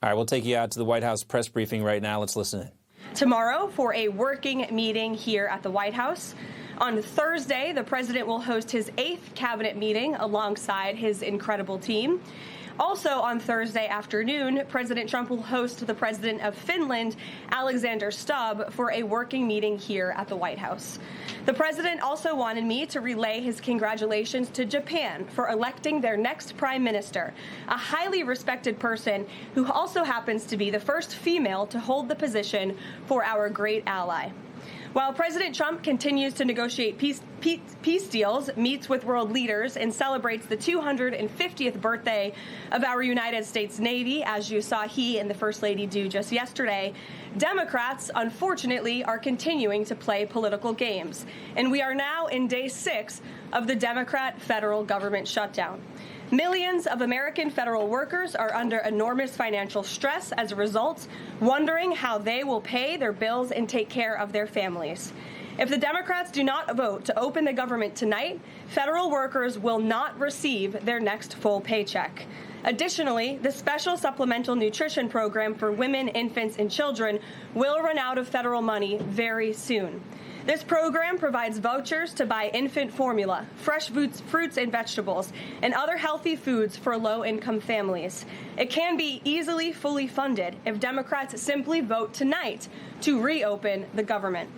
All right, we'll take you out to the White House press briefing right now. Let's listen in. Tomorrow for a working meeting here at the White House. On Thursday, the president will host his 8th cabinet meeting alongside his incredible team. Also on Thursday afternoon, President Trump will host the president of Finland, Alexander Stubb, for a working meeting here at the White House. The president also wanted me to relay his congratulations to Japan for electing their next prime minister, a highly respected person who also happens to be the first female to hold the position for our great ally. While President Trump continues to negotiate peace deals, meets with world leaders, and celebrates the 250th birthday of our United States Navy, as you saw he and the First Lady do just yesterday, Democrats, unfortunately, are continuing to play political games. And we are now in day 6 of the Democrat federal government shutdown. Millions of American federal workers are under enormous financial stress as a result, wondering how they will pay their bills and take care of their families. If the Democrats do not vote to open the government tonight, federal workers will not receive their next full paycheck. Additionally, the special supplemental nutrition program for women, infants, and children will run out of federal money very soon. This program provides vouchers to buy infant formula, fresh fruits and vegetables, and other healthy foods for low-income families. It can be easily fully funded if Democrats simply vote tonight to reopen the government.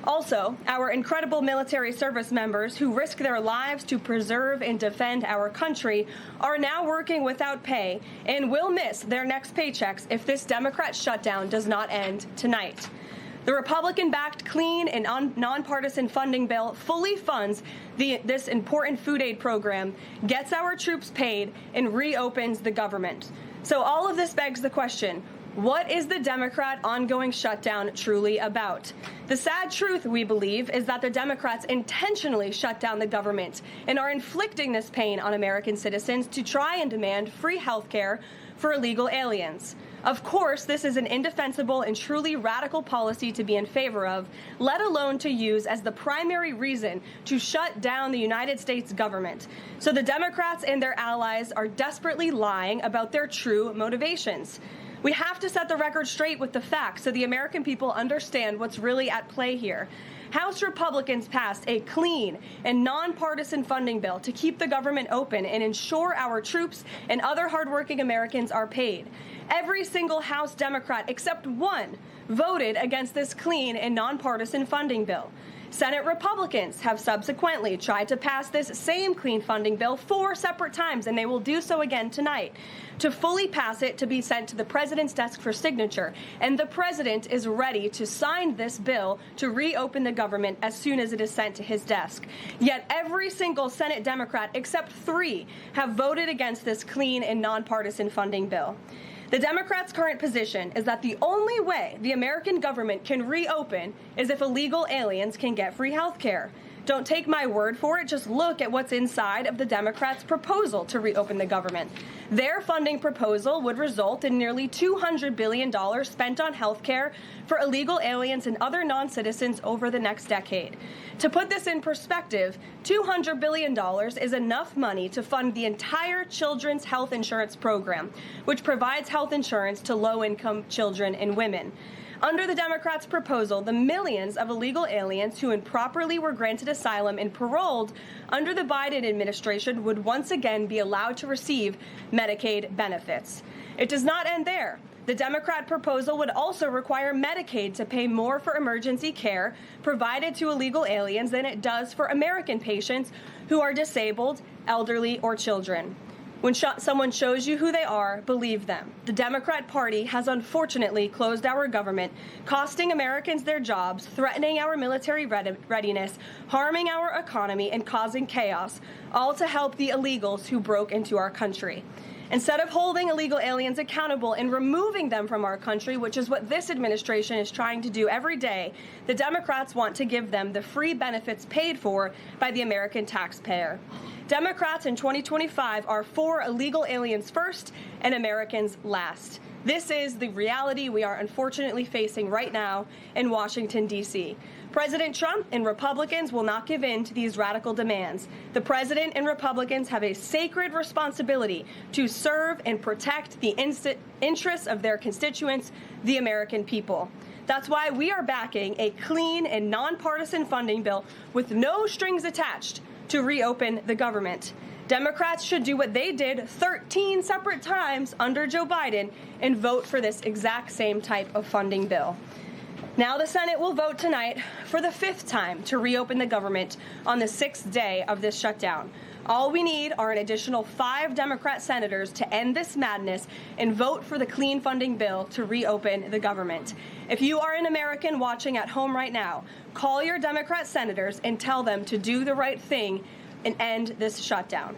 Also, our incredible military service members who risk their lives to preserve and defend our country are now working without pay and will miss their next paychecks if this Democrat shutdown does not end tonight. The Republican-backed clean and nonpartisan funding bill fully funds this important food aid program, gets our troops paid, and reopens the government. So all of this begs the question, what is the Democrat ongoing shutdown truly about? The sad truth, we believe, is that the Democrats intentionally shut down the government and are inflicting this pain on American citizens to try and demand free health care for illegal aliens. Of course, this is an indefensible and truly radical policy to be in favor of, let alone to use as the primary reason to shut down the United States government. So the Democrats and their allies are desperately lying about their true motivations. We have to set the record straight with the facts so the American people understand what's really at play here. House Republicans passed a clean and nonpartisan funding bill to keep the government open and ensure our troops and other hardworking Americans are paid. Every single House Democrat except one voted against this clean and nonpartisan funding bill. Senate Republicans have subsequently tried to pass this same clean funding bill 4 separate times, and they will do so again tonight, to fully pass it to be sent to the president's desk for signature. And the president is ready to sign this bill to reopen the government as soon as it is sent to his desk. Yet every single Senate Democrat except 3 have voted against this clean and nonpartisan funding bill. The Democrats' current position is that the only way the American government can reopen is if illegal aliens can get free health care. Don't take my word for it, just look at what's inside of the Democrats' proposal to reopen the government. Their funding proposal would result in nearly $200 billion spent on health care for illegal aliens and other non-citizens over the next decade. To put this in perspective, $200 billion is enough money to fund the entire children's health insurance program, which provides health insurance to low-income children and women. Under the Democrats' proposal, the millions of illegal aliens who improperly were granted asylum and paroled under the Biden administration would once again be allowed to receive Medicaid benefits. It does not end there. The Democrat proposal would also require Medicaid to pay more for emergency care provided to illegal aliens than it does for American patients who are disabled, elderly, or children. When someone shows you who they are, believe them. The Democrat Party has unfortunately closed our government, costing Americans their jobs, threatening our military readiness, harming our economy, and causing chaos, all to help the illegals who broke into our country. Instead of holding illegal aliens accountable and removing them from our country, which is what this administration is trying to do every day, the Democrats want to give them the free benefits paid for by the American taxpayer. Democrats in 2025 are for illegal aliens first and Americans last. This is the reality we are unfortunately facing right now in Washington, D.C. President Trump and Republicans will not give in to these radical demands. The president and Republicans have a sacred responsibility to serve and protect the interests of their constituents, the American people. That's why we are backing a clean and nonpartisan funding bill with no strings attached to reopen the government. Democrats should do what they did 13 separate times under Joe Biden and vote for this exact same type of funding bill. Now the Senate will vote tonight for the 5th time to reopen the government on the 6th day of this shutdown. All we need are an additional 5 Democrat senators to end this madness and vote for the clean funding bill to reopen the government. If you are an American watching at home right now, call your Democrat senators and tell them to do the right thing and end this shutdown.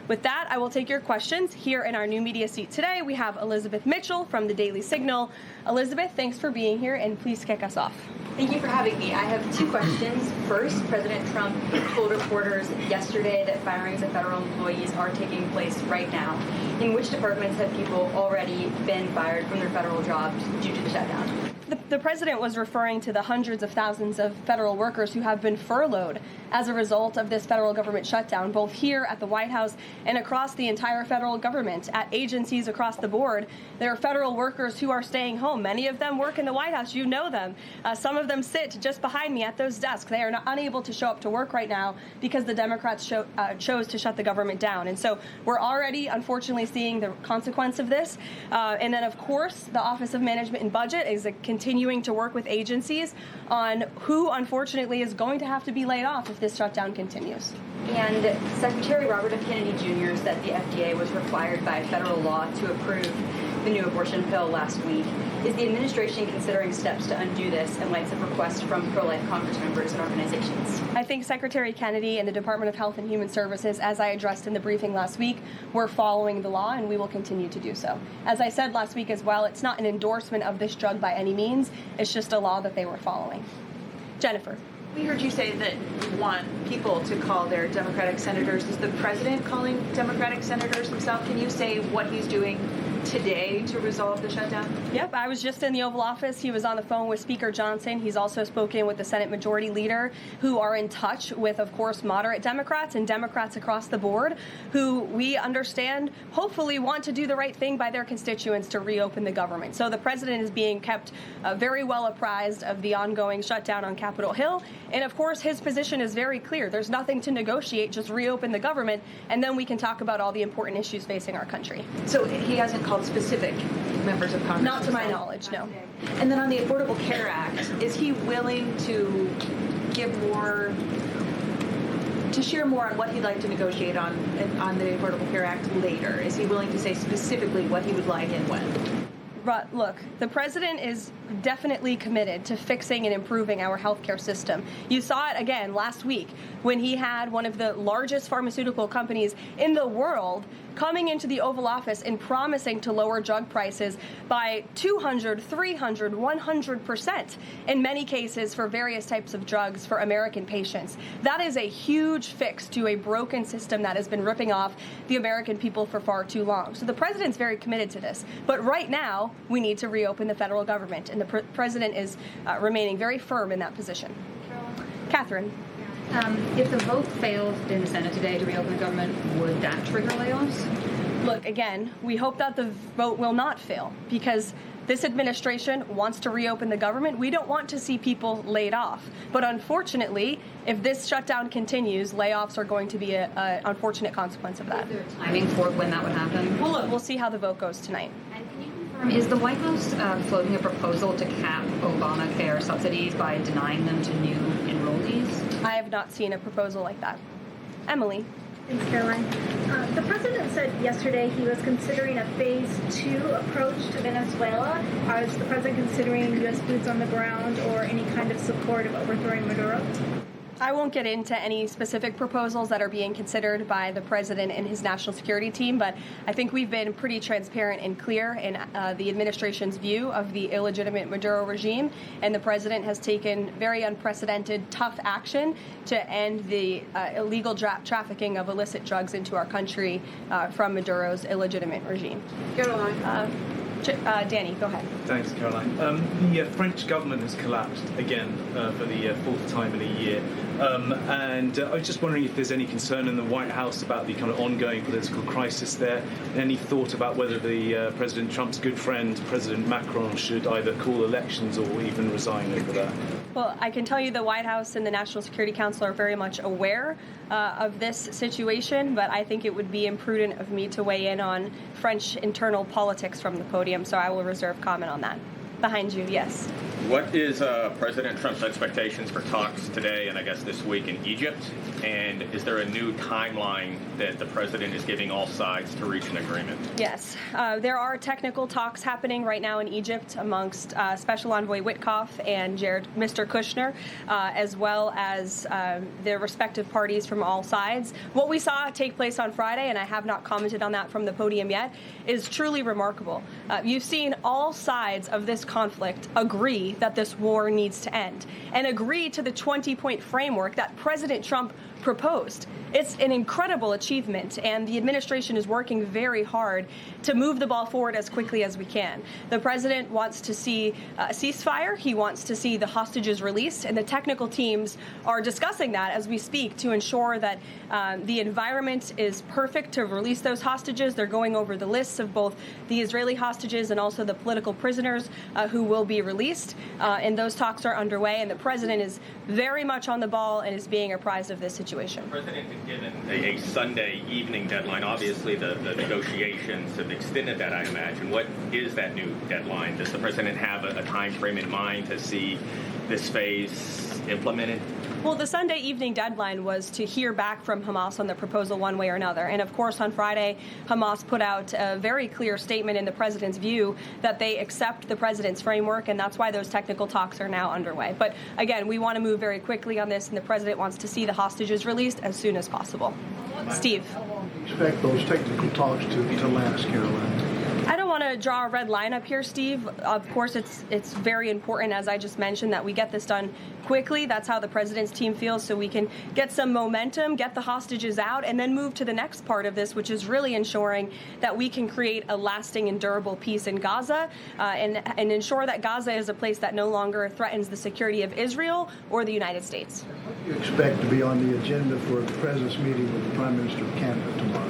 With that, I will take your questions. Here in our new media seat today, we have Elizabeth Mitchell from the Daily Signal. Elizabeth, thanks for being here, and please kick us off. Thank you for having me. I have 2 questions. First, President Trump told reporters yesterday that firings of federal employees are taking place right now. In which departments have people already been fired from their federal jobs due to the shutdown? The president was referring to the hundreds of thousands of federal workers who have been furloughed as a result of this federal government shutdown, both here at the White House and across the entire federal government, at agencies across the board. There are federal workers who are staying home. Many of them work in the White House. You know them. Some of them sit just behind me at those desks. They are unable to show up to work right now because the Democrats chose to shut the government down. And so we're already, unfortunately, seeing the consequence of this. And then, of course, the Office of Management and Budget is continuing to work with agencies on who, unfortunately, is going to have to be laid off if this shutdown continues. And Secretary Robert F. Kennedy Jr. said the FDA was required by federal law to approve the new abortion pill last week. Is the administration considering steps to undo this in light of requests from pro-life Congress members and organizations? I think Secretary Kennedy and the Department of Health and Human Services, as I addressed in the briefing last week, were following the law, and we will continue to do so. As I said last week as well, it's not an endorsement of this drug by any means. It's just a law that they were following. Jennifer. We heard you say that you want people to call their Democratic senators. Is the president calling Democratic senators himself? Can you say what he's doing today to resolve the shutdown? Yep, I was just in the Oval Office. He was on the phone with Speaker Johnson. He's also spoken with the Senate Majority Leader, who are in touch with, of course, moderate Democrats and Democrats across the board, who we understand hopefully want to do the right thing by their constituents to reopen the government. So the president is being kept very well apprised of the ongoing shutdown on Capitol Hill. And of course, his position is very clear. There's nothing to negotiate, just reopen the government, and then we can talk about all the important issues facing our country. So he hasn't called specific members of Congress? Not to my knowledge, no. And then on the Affordable Care Act, is he willing to give more, to share more on what he'd like to negotiate on the Affordable Care Act later? Is he willing to say specifically what he would like and when? But look, the president is definitely committed to fixing and improving our healthcare system. You saw it again last week when he had one of the largest pharmaceutical companies in the world coming into the Oval Office and promising to lower drug prices by 200, 300, 100% in many cases for various types of drugs for American patients. That is a huge fix to a broken system that has been ripping off the American people for far too long. So the president's very committed to this. But right now, we need to reopen the federal government, and the president is remaining very firm in that position. Catherine. If the vote fails in the Senate today to reopen the government, would that trigger layoffs? Look, again, we hope that the vote will not fail because this administration wants to reopen the government. We don't want to see people laid off. But unfortunately, if this shutdown continues, layoffs are going to be an unfortunate consequence of that. Is there timing for when that would happen? Well, look, we'll see how the vote goes tonight. And can you confirm, is the White House floating a proposal to cap Obamacare subsidies by denying them to new enrollees? I have not seen a proposal like that. Emily. Thanks, Caroline. The president said yesterday he was considering a phase 2 approach to Venezuela. Is the president considering U.S. boots on the ground or any kind of support of overthrowing Maduro? I won't get into any specific proposals that are being considered by the president and his national security team, but I think we've been pretty transparent and clear in the administration's view of the illegitimate Maduro regime, and the president has taken very unprecedented, tough action to end the illegal trafficking of illicit drugs into our country from Maduro's illegitimate regime. Caroline. Danny, go ahead. Thanks, Caroline. The French government has collapsed again for the fourth time in a year. And I was just wondering if there's any concern in the White House about the kind of ongoing political crisis there. Any thought about whether the President Trump's good friend, President Macron, should either call elections or even resign over that? Well, I can tell you the White House and the National Security Council are very much aware of this situation, but I think it would be imprudent of me to weigh in on French internal politics from the podium, so I will reserve comment on that. Behind you, yes. What is President Trump's expectations for talks today and I guess this week in Egypt? And is there a new timeline that the president is giving all sides to reach an agreement? Yes. There are technical talks happening right now in Egypt amongst Special Envoy Witkoff and Mr. Kushner, as well as their respective parties from all sides. What we saw take place on Friday, and I have not commented on that from the podium yet, is truly remarkable. You've seen all sides of this conflict agree that this war needs to end and agree to the 20-point framework that President Trump proposed. It's an incredible achievement, and the administration is working very hard to move the ball forward as quickly as we can. The president wants to see a ceasefire. He wants to see the hostages released, and the technical teams are discussing that as we speak to ensure that the environment is perfect to release those hostages. They're going over the lists of both the Israeli hostages and also the political prisoners who will be released, and those talks are underway, and the president is very much on the ball and is being apprised of this situation. The president has given a Sunday evening deadline. Obviously, the negotiations have extended that, I imagine. What is that new deadline? Does the president have a time frame in mind to see this phase implemented? Well, the Sunday evening deadline was to hear back from Hamas on the proposal one way or another. And of course, on Friday, Hamas put out a very clear statement in the president's view that they accept the president's framework, and that's why those technical talks are now underway. But again, we want to move very quickly on this, and the president wants to see the hostages released as soon as possible. Steve. How long do you expect those technical talks to last, Caroline? I don't want to draw a red line up here, Steve. Of course, it's very important, as I just mentioned, that we get this done quickly. That's how the president's team feels, so we can get some momentum, get the hostages out, and then move to the next part of this, which is really ensuring that we can create a lasting and durable peace in Gaza and ensure that Gaza is a place that no longer threatens the security of Israel or the United States. What do you expect to be on the agenda for the president's meeting with the Prime Minister of Canada tomorrow?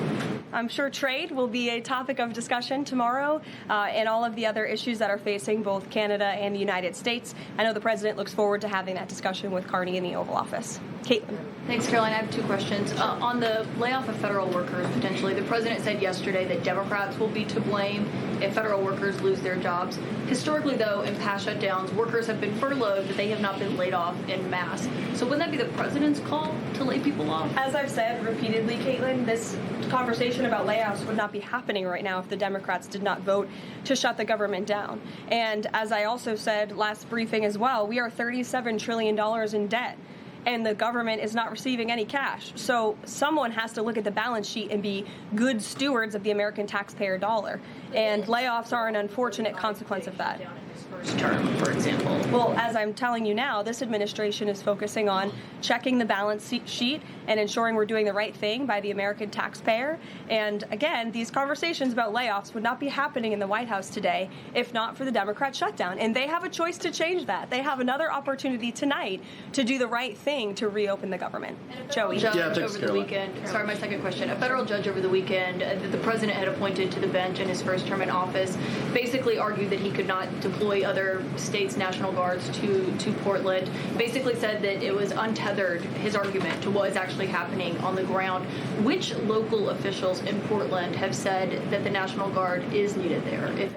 I'm sure trade will be a topic of discussion tomorrow and all of the other issues that are facing both Canada and the United States. I know the president looks forward to having that discussion with Carney in the Oval Office. Caitlin. Thanks, Caroline. I have two questions. On the layoff of federal workers, potentially, the president said yesterday that Democrats will be to blame if federal workers lose their jobs. Historically, though, in past shutdowns, workers have been furloughed, but they have not been laid off en masse. So wouldn't that be the president's call to lay people off? As I've said repeatedly, Caitlin, this conversation about layoffs would not be happening right now if the Democrats did not vote to shut the government down. And as I also said last briefing as well, we are $37 trillion in debt, and the government is not receiving any cash. So someone has to look at the balance sheet and be good stewards of the American taxpayer dollar. And layoffs are an unfortunate consequence of that. First term, for example. Well, as I'm telling you now, this administration is focusing on checking the balance sheet and ensuring we're doing the right thing by the American taxpayer. And again, these conversations about layoffs would not be happening in the White House today if not for the Democrat shutdown. And they have a choice to change that. They have another opportunity tonight to do the right thing to reopen the government. Joey. Judge over the weekend. Sorry, my second question. A federal judge over the weekend that the president had appointed to the bench in his first term in office basically argued that he could not deploy other states' National Guards to Portland, basically said that it was untethered, his argument, to what is actually happening on the ground. Which local officials in Portland have said that the National Guard is needed there?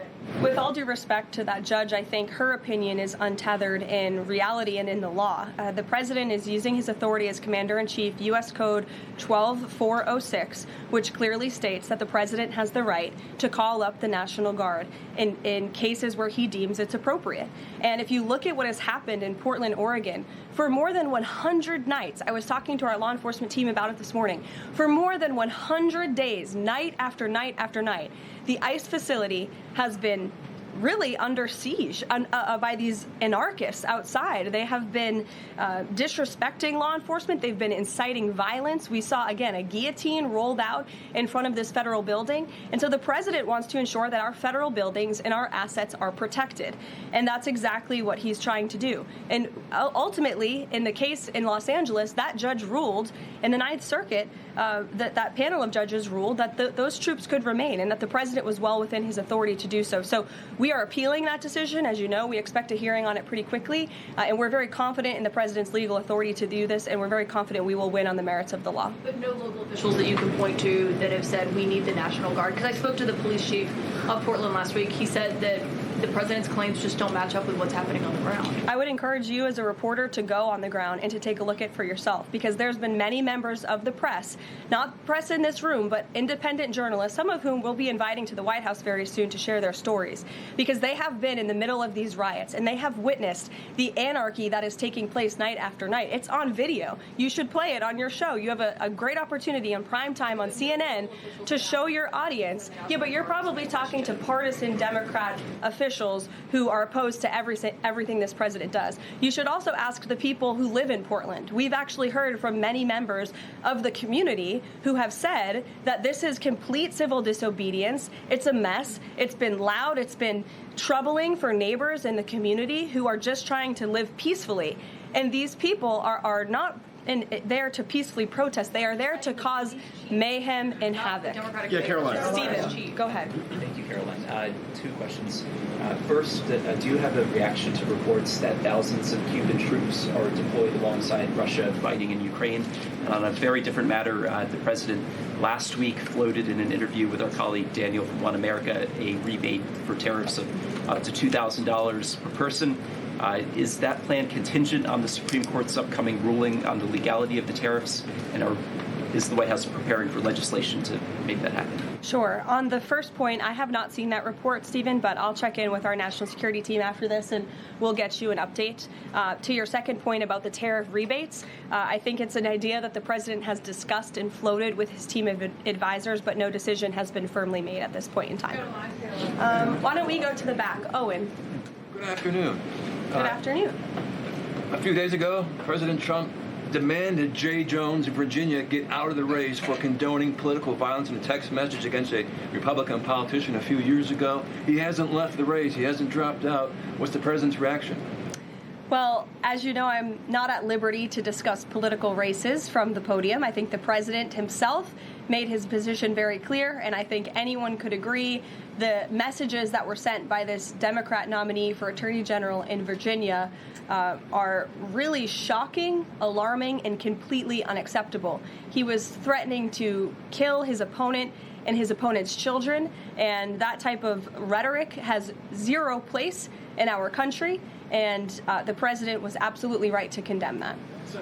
With all due respect to that judge, I think her opinion is untethered in reality and in the law. The president is using his authority as commander-in-chief, U.S. Code 12406, which clearly states that the president has the right to call up the National Guard in cases where he deems it's appropriate. And if you look at what has happened in Portland, Oregon, for more than 100 nights, I was talking to our law enforcement team about it this morning, for more than 100 days, night after night after night, the ICE facility has been really under siege by these anarchists outside. They have been disrespecting law enforcement. They've been inciting violence. We saw, again, a guillotine rolled out in front of this federal building. And so the president wants to ensure that our federal buildings and our assets are protected. And that's exactly what he's trying to do. And ultimately, in the case in Los Angeles, that judge ruled in the Ninth Circuit, that panel of judges ruled that those troops could remain and that the president was well within his authority to do so. So we are appealing that decision. As you know, we expect a hearing on it pretty quickly, and we're very confident in the president's legal authority to do this, and we're very confident we will win on the merits of the law. But no local officials that you can point to that have said we need the National Guard? Because I spoke to the police chief of Portland last week. He said that the president's claims just don't match up with what's happening on the ground. I would encourage you as a reporter to go on the ground and to take a look at it for yourself, because there's been many members of the press, not press in this room, but independent journalists, some of whom we'll be inviting to the White House very soon to share their stories, because they have been in the middle of these riots and they have witnessed the anarchy that is taking place night after night. It's on video. You should play it on your show. You have a great opportunity on prime time on CNN to show your audience. Yeah, but you're probably talking to partisan Democrat officials who are opposed to everything this president does. You should also ask the people who live in Portland. We've actually heard from many members of the community who have said that this is complete civil disobedience. It's a mess. It's been loud. It's been troubling for neighbors in the community who are just trying to live peacefully. And these people are not there to peacefully protest. They are there to cause mayhem and havoc. Yeah, Caroline. Stephen, go ahead. Thank you, Caroline. Two questions. First, do you have a reaction to reports that thousands of Cuban troops are deployed alongside Russia fighting in Ukraine? And on a very different matter, the president last week floated in an interview with our colleague Daniel from One America a rebate for tariffs of up to $2,000 per person. Is that plan contingent on the Supreme Court's upcoming ruling on the legality of the tariffs? And is the White House preparing for legislation to make that happen? Sure. On the first point, I have not seen that report, Stephen, but I'll check in with our national security team after this and we'll get you an update. To your second point about the tariff rebates, I think it's an idea that the president has discussed and floated with his team of advisors, but no decision has been firmly made at this point in time. Why don't we go to the back? Owen. Good afternoon. Good afternoon. A few days ago, President Trump demanded Jay Jones in Virginia get out of the race for condoning political violence in a text message against a Republican politician a few years ago. He hasn't left the race. He hasn't dropped out. What's the president's reaction? Well, as you know, I'm not at liberty to discuss political races from the podium. I think the president himself made his position very clear, and I think anyone could agree the messages that were sent by this Democrat nominee for Attorney General in Virginia are really shocking, alarming, and completely unacceptable. He was threatening to kill his opponent and his opponent's children, and that type of rhetoric has zero place in our country, and the president was absolutely right to condemn that.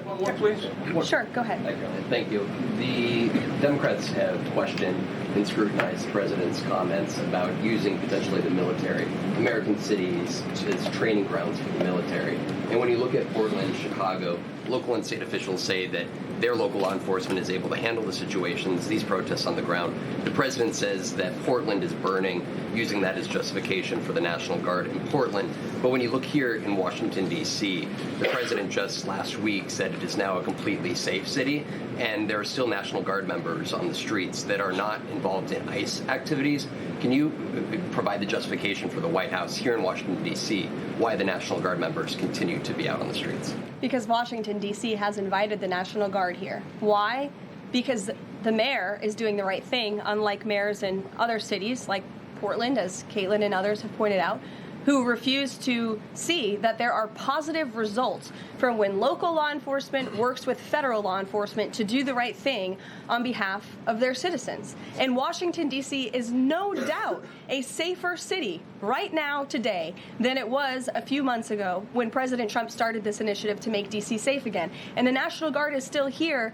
One more, please. Sure, go ahead. Thank you. The Democrats have questioned and scrutinized the president's comments about using potentially the military, American cities, as training grounds for the military. And when you look at Portland, Chicago, local and state officials say that their local law enforcement is able to handle the situations, these protests on the ground. The president says that Portland is burning, using that as justification for the National Guard in Portland. But when you look here in Washington, D.C., the president just last week said it is now a completely safe city, and there are still National Guard members on the streets that are not involved in ICE activities. Can you provide the justification for the White House here in Washington, D.C., why the National Guard members continue to be out on the streets? Because Washington, D.C. has invited the National Guard here. Why? Because the mayor is doing the right thing, unlike mayors in other cities like Portland, as Caitlin and others have pointed out, who refuse to see that there are positive results from when local law enforcement works with federal law enforcement to do the right thing on behalf of their citizens. And Washington, D.C. is no doubt a safer city right now, today, than it was a few months ago when President Trump started this initiative to make D.C. safe again. And the National Guard is still here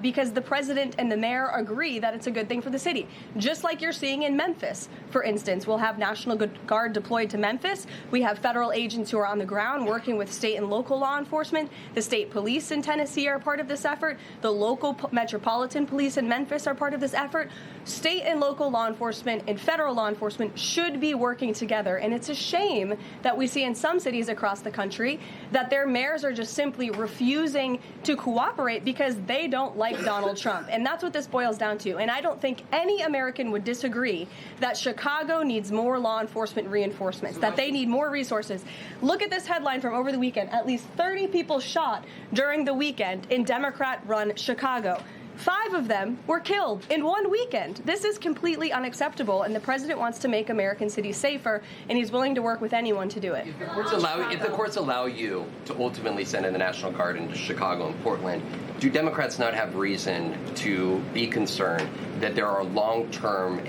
because the president and the mayor agree that it's a good thing for the city. Just like you're seeing in Memphis, for instance. We'll have National Guard deployed to Memphis. this. We have federal agents who are on the ground working with state and local law enforcement. The state police in Tennessee are part of this effort. The local metropolitan police in Memphis are part of this effort. State and local law enforcement and federal law enforcement should be working together. And it's a shame that we see in some cities across the country that their mayors are just simply refusing to cooperate because they don't like Donald Trump. And that's what this boils down to. And I don't think any American would disagree that Chicago needs more law enforcement reinforcements, that they need more resources. Look at this headline from over the weekend. At least 30 people shot during the weekend in Democrat-run Chicago. 5 of them were killed in one weekend. This is completely unacceptable, and the president wants to make American cities safer, and he's willing to work with anyone to do it. If the courts allow you to ultimately send in the National Guard into Chicago and Portland, do Democrats not have reason to be concerned that there are long-term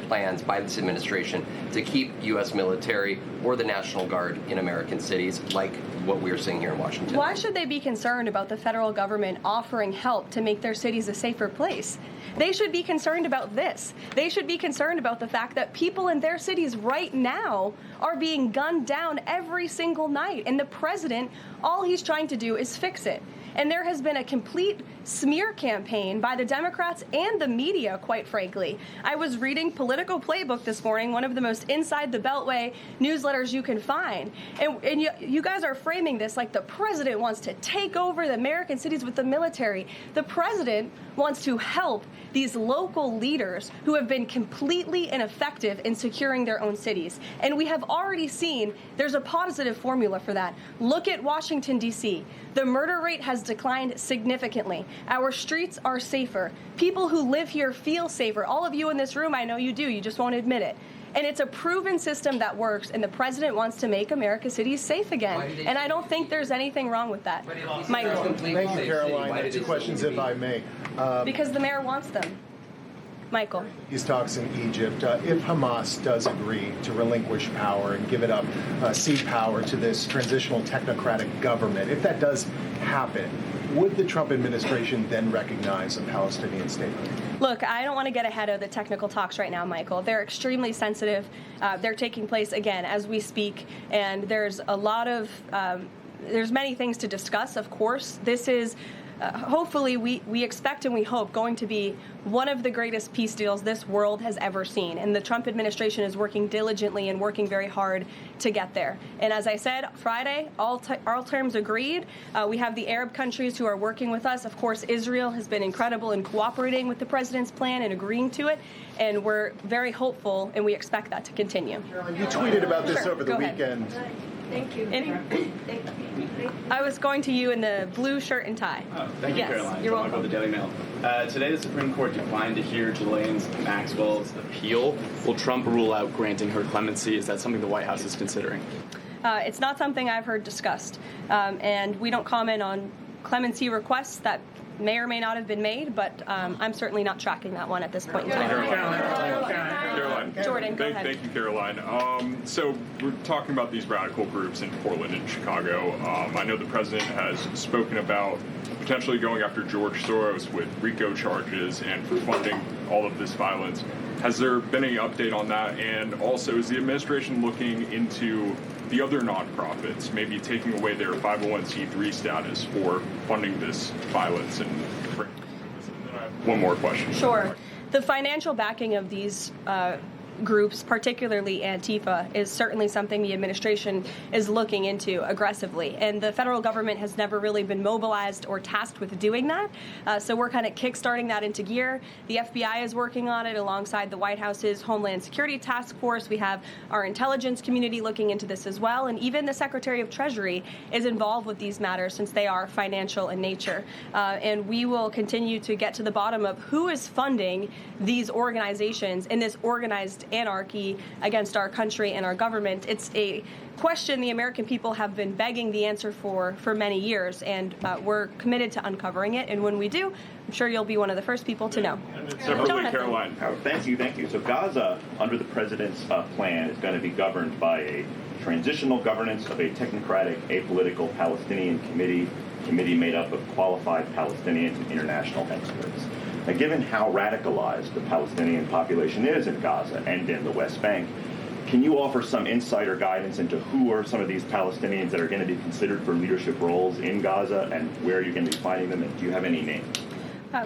plans by this administration to keep U.S. military or the National Guard in American cities, like what we're seeing here in Washington? Why should they be concerned about the federal government offering help to make their cities a safer place? They should be concerned about this. They should be concerned about the fact that people in their cities right now are being gunned down every single night. And the president, all he's trying to do is fix it. And there has been a complete smear campaign by the Democrats and the media, quite frankly. I was reading Political Playbook this morning, one of the most inside the Beltway newsletters you can find. And you guys are framing this like the president wants to take over the American cities with the military. The president wants to help these local leaders who have been completely ineffective in securing their own cities. And we have already seen there's a positive formula for that. Look at Washington, D.C. The murder rate has declined significantly. Our streets are safer. People who live here feel safer. All of you in this room, I know you do. You just won't admit it. And it's a proven system that works, and the president wants to make America's cities safe again. And I don't think there's anything wrong with that. Michael. Thank you, Caroline. 2 questions, if I may. Because the mayor wants them. Michael. These talks in Egypt, if Hamas does agree to relinquish power and give it up, cede power to this transitional technocratic government, if that does happen, would the Trump administration then recognize a Palestinian state? Look, I don't want to get ahead of the technical talks right now, Michael. They're extremely sensitive. They're taking place, again, as we speak, and there's a lot of, there's many things to discuss, of course. This is hopefully, we expect and we hope going to be one of the greatest peace deals this world has ever seen. And the Trump administration is working diligently and working very hard to get there. And as I said, Friday, all terms agreed. We have the Arab countries who are working with us. Of course, Israel has been incredible in cooperating with the president's plan and agreeing to it. And we're very hopeful, and we expect that to continue. Caroline, you tweeted about this over the weekend. Thank you. I was going to you in the blue shirt and tie. Oh, thank you, Caroline. You're welcome. Of the Daily Mail. Today, the Supreme Court declined to hear Ghislaine Maxwell's appeal. Will Trump rule out granting her clemency? Is that something the White House is considering? It's not something I've heard discussed, and we don't comment on clemency requests that may or may not have been made, but I'm certainly not tracking that one at this point in time. Caroline. Jordan, go ahead. Thank you, Caroline. So we're talking about these radical groups in Portland and Chicago. I know the president has spoken about potentially going after George Soros with RICO charges and for funding all of this violence. Has there been any update on that? And also, is the administration looking into the other nonprofits, maybe taking away their 501c3 status for funding this violence? And then I have one more question. Sure. The financial backing of these groups, particularly Antifa, is certainly something the administration is looking into aggressively. And the federal government has never really been mobilized or tasked with doing that. So we're kind of kickstarting that into gear. The FBI is working on it alongside the White House's Homeland Security Task Force. We have our intelligence community looking into this as well. And even the Secretary of Treasury is involved with these matters since they are financial in nature. And we will continue to get to the bottom of who is funding these organizations in this organized anarchy against our country and our government. It's a question the American people have been begging the answer for many years, and we're committed to uncovering it. And when we do, I'm sure you'll be one of the first people to know. Separately, Caroline. Thank you. So Gaza, under the president's plan, is going to be governed by a transitional governance of a technocratic, apolitical Palestinian committee made up of qualified Palestinians and international experts. Now, given how radicalized the Palestinian population is in Gaza and in the West Bank, Can you offer some insight or guidance into who are some of these Palestinians that are going to be considered for leadership roles in Gaza, and where are you going to be finding them, and do you have any names?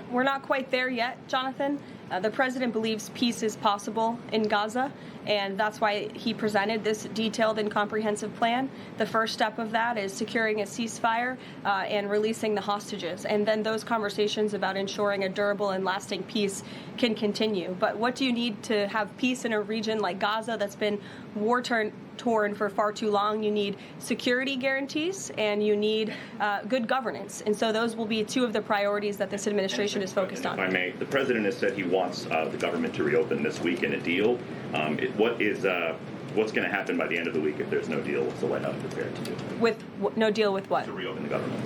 We're not quite there yet, Jonathan. The president believes peace is possible in Gaza, and that's why he presented this detailed and comprehensive plan. The first step of that is securing a ceasefire and releasing the hostages, and then those conversations about ensuring a durable and lasting peace can continue. But what do you need to have peace in a region like Gaza that's been war-torn for far too long? You need security guarantees, and you need good governance. And so those will be two of the priorities that this administration is focused on. If I may, the president has said he wants the government to reopen this week in a deal. What's going to happen by the end of the week if there's no deal? What's the White House prepared to do? With no deal with what? To reopen the government.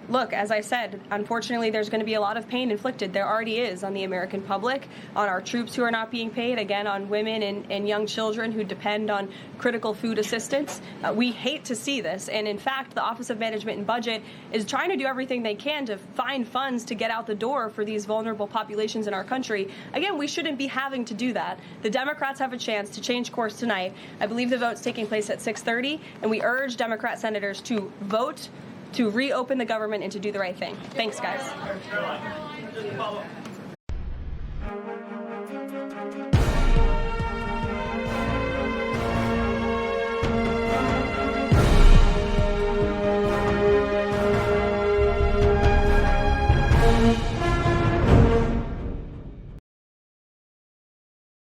Look, as I said, unfortunately, there's going to be a lot of pain inflicted. There already is on the American public, on our troops who are not being paid, again, on women and young children who depend on critical food assistance. We hate to see this. And in fact, the Office of Management and Budget is trying to do everything they can to find funds to get out the door for these vulnerable populations in our country. Again, we shouldn't be having to do that. The Democrats have a chance to change course tonight. I believe the vote's taking place at 6:30, and we urge Democrat senators to vote to reopen the government and to do the right thing. Thanks, guys.